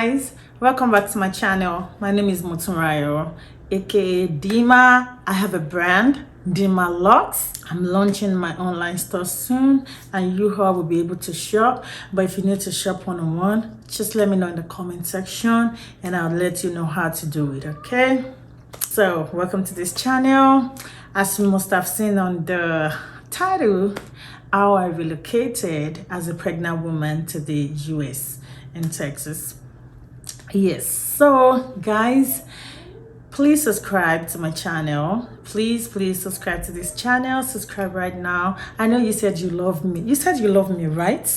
guys, welcome back to my channel. My name is Motunrayo, aka Dima. I have a brand, Dima Locks. I'm launching my online store soon and you all will be able to shop. But if you need to shop one-on-one, just let me know in the comment section and I'll let you know how to do it, okay? So welcome to this channel. As you must have seen on the title, how I relocated as a pregnant woman to the US in Texas. Yes, so guys, please subscribe to my channel. Please subscribe to this channel. Subscribe right now. I know you said you love me. You said you love me, right?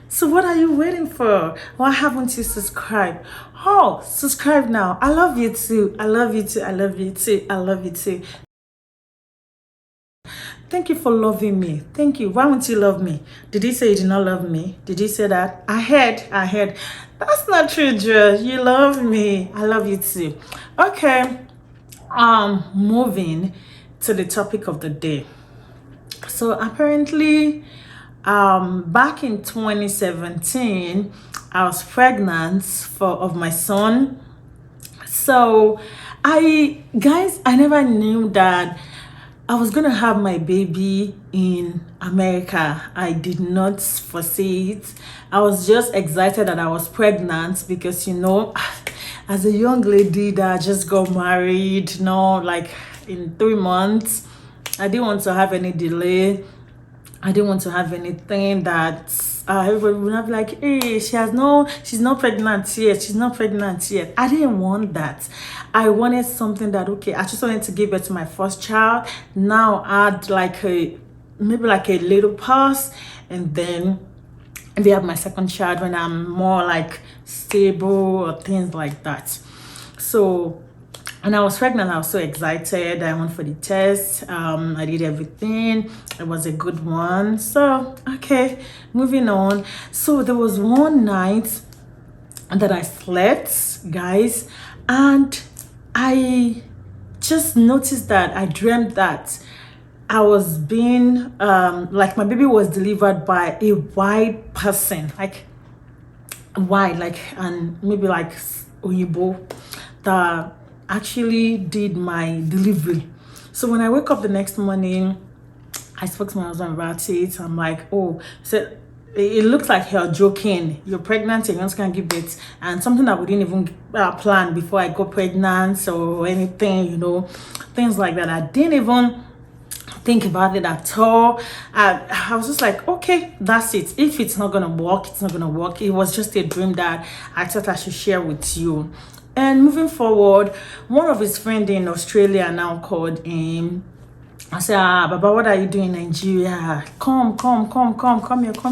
So what are you waiting for? Why haven't you subscribed? Oh, subscribe now. I love you too. I love you too. I love you too. I love you too. Thank you for loving me. Thank you. Why won't you love me? Did he say you did not love me? Did he say that? I heard. That's not true, Joe. You love me. I love you too. Okay. Moving to the topic of the day. So apparently, back in 2017, I was pregnant of my son. So I never knew that I was gonna have my baby in America. I did not foresee it. I was just excited that I was pregnant because, you know, as a young lady that just got married, you know, like in 3 months, I didn't want to have any delay. I didn't want to have anything that everybody would have like, hey, she's not pregnant yet. She's not pregnant yet. I didn't want that. I wanted something that, okay, I just wanted to give birth to my first child. Now add like maybe like a little pause, and then maybe have my second child when I'm more like stable or things like that. So, and I was pregnant, I was so excited. I went for the test. I did everything. It was a good one. So, okay, moving on. So there was one night that I slept, guys, and I just noticed that I dreamt that I was being, like my baby was delivered by a white person, like white, like, and maybe like Oyibo, that actually did my delivery. So when I wake up the next morning, I spoke to my husband about it. I'm like, oh, so it looks like you're joking. You're pregnant and you're just gonna give birth, and something that we didn't even plan before I got pregnant or anything, you know, things like that. I didn't even think about it at all. I was just like, okay, that's it. If it's not gonna work, it's not gonna work. It was just a dream that I thought I should share with you. And moving forward, one of his friends in Australia now called him. I said, Baba, what are you doing in Nigeria? Come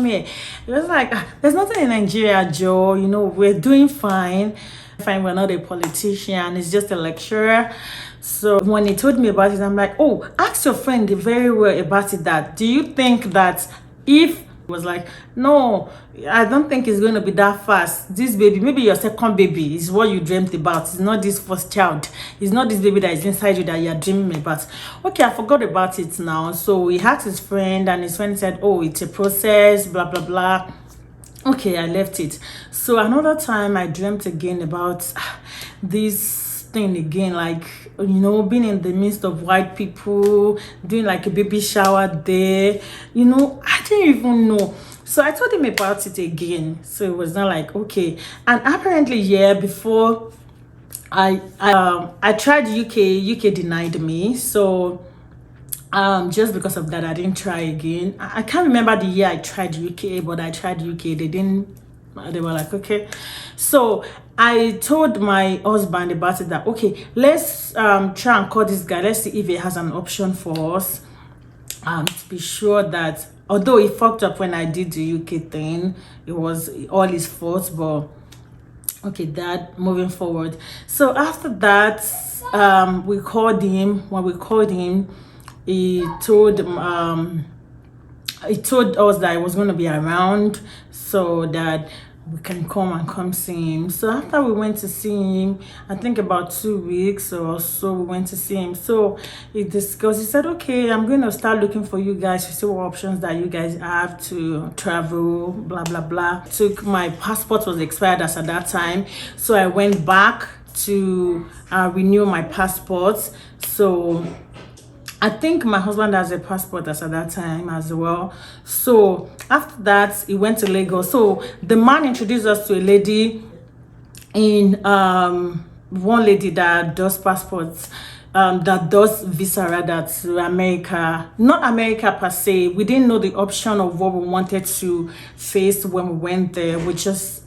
here. It was like, there's nothing in Nigeria, Joe. You know, we're doing fine. We're not a politician. It's just a lecturer. So when he told me about it, I'm like, oh, ask your friend very well about it. That do you think that if was like, no, I don't think it's going to be that fast. This baby, maybe your second baby is what you dreamt about. It's not this first child. It's not this baby that is inside you that you're dreaming about. Okay, I forgot about it now. So he asked his friend, and his friend said, oh, it's a process, blah blah blah. Okay, I left it. So another time I dreamt again about this thing again, like, you know, being in the midst of white people, doing like a baby shower there, you know. I didn't even know. So I told him about it again. So it was not like, okay. And apparently, yeah, before I tried UK denied me. So just because of that, I didn't try again. I can't remember the year I tried UK, but I tried UK. They were like, okay. So I told my husband about it, that okay, let's try and call this guy. Let's see if he has an option for us. To be sure that although he fucked up when I did the UK thing, it was all his fault, but okay, that moving forward. So after that, we called him. When we called him, he told us that he was going to be around, so that we can come see him. So after we went to see him, I think about 2 weeks or so, we went to see him. So he discussed, he said, okay, I'm going to start looking for you guys to see what options that you guys have to travel, blah blah blah. Took my passport was expired as at that time, so I went back to renew my passport. So I think my husband has a passport as at that time as well. So after that, he went to Lagos. So the man introduced us to a lady in one lady that does passports, that does visa rather, to America. Not America per se. We didn't know the option of what we wanted to face when we went there. We just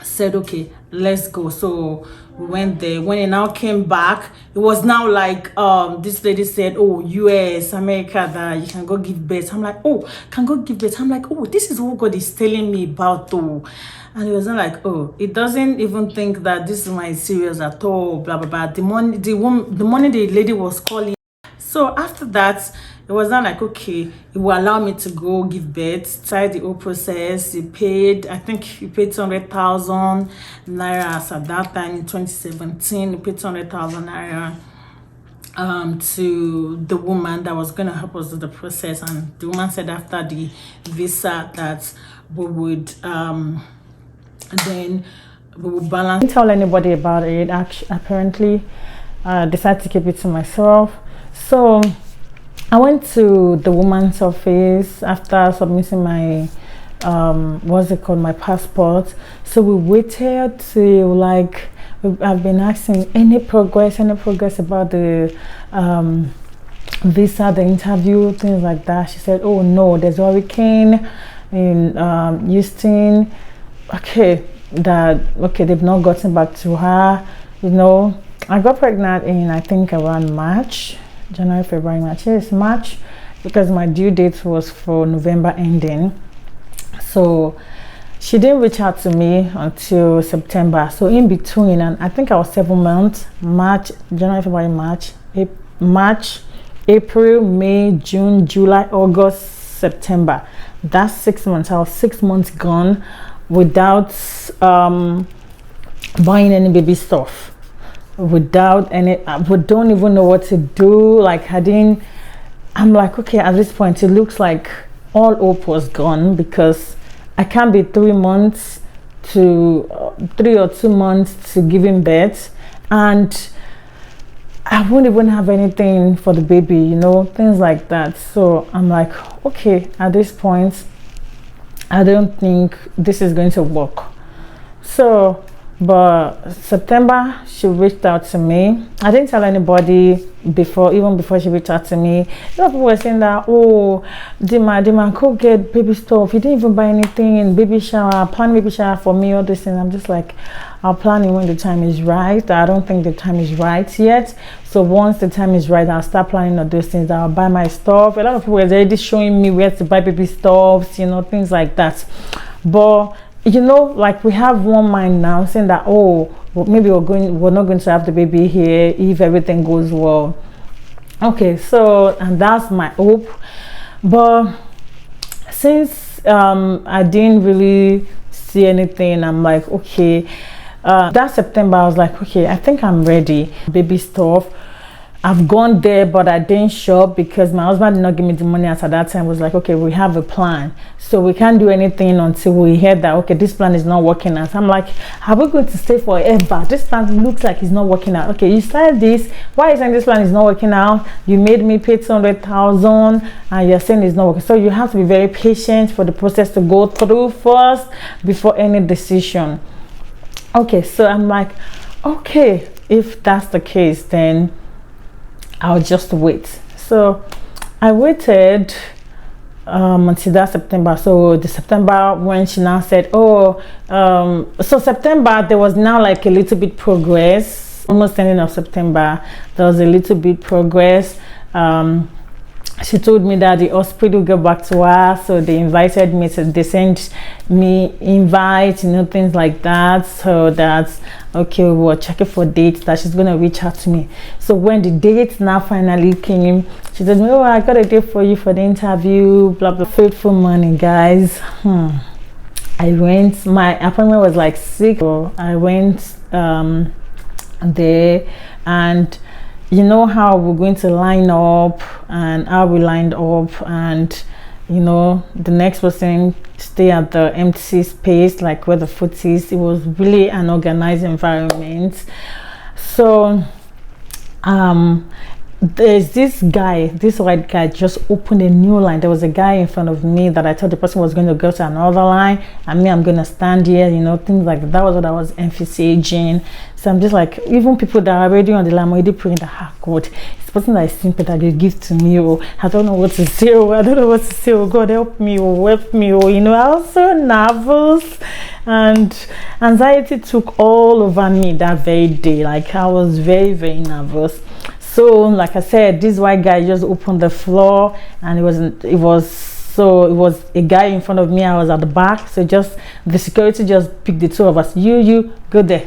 said, okay, let's go. So we went there. When it now came back, it was now like this lady said, oh, US, America, that you can go give birth. I'm like, oh, can go give birth. I'm like, oh, this is what God is telling me about though. And it was not like, oh, it doesn't even think that this is my serious at all, blah blah blah. The morning the lady was calling. So after that, it was not like, okay, it will allow me to go give birth, start the whole process. He paid, I think he paid 200,000 naira as at that time in 2017. He paid 200,000 naira to the woman that was going to help us do the process. And the woman said after the visa that we would, then we would balance. I didn't tell anybody about it. Apparently, decided to keep it to myself. So I went to the woman's office after submitting my what's it called, my passport. So we waited till like, I've been asking any progress about the visa, the interview, things like that. She said, oh no, there's a hurricane in Houston. Okay, they've not gotten back to her. You know, I got pregnant in, I think, around March. January, February, March. Yes, March, because my due date was for November ending. So she didn't reach out to me until September. So in between, and I think I was 7 months, March, January, February, March, April, May, June, July, August, September. That's 6 months. I was 6 months gone without buying any baby stuff, without any, we don't even know what to do. Like I'm like, okay, at this point it looks like all hope was gone, because I can't be 3 months to 3 or 2 months to giving birth, and I won't even have anything for the baby, you know, things like that. So I'm like, okay, at this point I don't think this is going to work. So but September, she reached out to me. I didn't tell anybody even before she reached out to me. A lot of people were saying that, oh, Dima, go get baby stuff. You didn't even buy anything in baby shower, plan baby shower for me, all these things. I'm just like, I'll plan it when the time is right. I don't think the time is right yet. So once the time is right, I'll start planning all those things. I'll buy my stuff. A lot of people were already showing me where to buy baby stuff, you know, things like that. But you know, like, we have one mind now saying that, oh, well, maybe we're not going to have the baby here if everything goes well. Okay, so, and that's my hope. But since I didn't really see anything, I'm like, okay, that September I was like, okay, I think I'm ready. Baby stuff, I've gone there, but I didn't shop because my husband did not give me the money at that time. Was like, okay, we have a plan, so we can't do anything until we hear that, okay, this plan is not working out. I'm like, are we going to stay forever? This plan looks like it's not working out. Okay, you started this, why isn't this plan is not working out? You made me pay 200,000 and you're saying it's not working. So you have to be very patient for the process to go through first before any decision. Okay, so I'm like, okay, if that's the case, then I'll just wait. So I waited until that September. So the September, when she now said, oh, so September, there was now like a little bit progress. Almost ending of September, there was a little bit progress. She told me that the hospital got back to her, so they invited me to, they sent me invite, you know, things like that. So that's okay, we were checking for dates that she's gonna reach out to me. So when the date now finally came, she told me, oh, I got a date for you for the interview, blah blah. Faithful money, guys. I went, my appointment was like 6, so I went there, and you know how we're going to line up and how we lined up, and you know, the next person stay at the empty space like where the food is. It was really an organized environment. So there's this guy, this white guy just opened a new line. There was a guy in front of me that I thought the person was going to go to another line, and me, I'm going to stand here, you know, things like that. That was what I was emphasizing. So I'm just like, even people that are already on the line, I'm already praying that, ah, God, it's the person that is simple that you give to me, oh, I don't know what to say, oh, I don't know what to say, oh, God, help me, oh, help me, oh, you know. I was so nervous, and anxiety took all over me that very day. Like, I was very, very nervous. So like I said, this white guy just opened the floor, and it was a guy in front of me, I was at the back. So just the security just picked the two of us. You go there.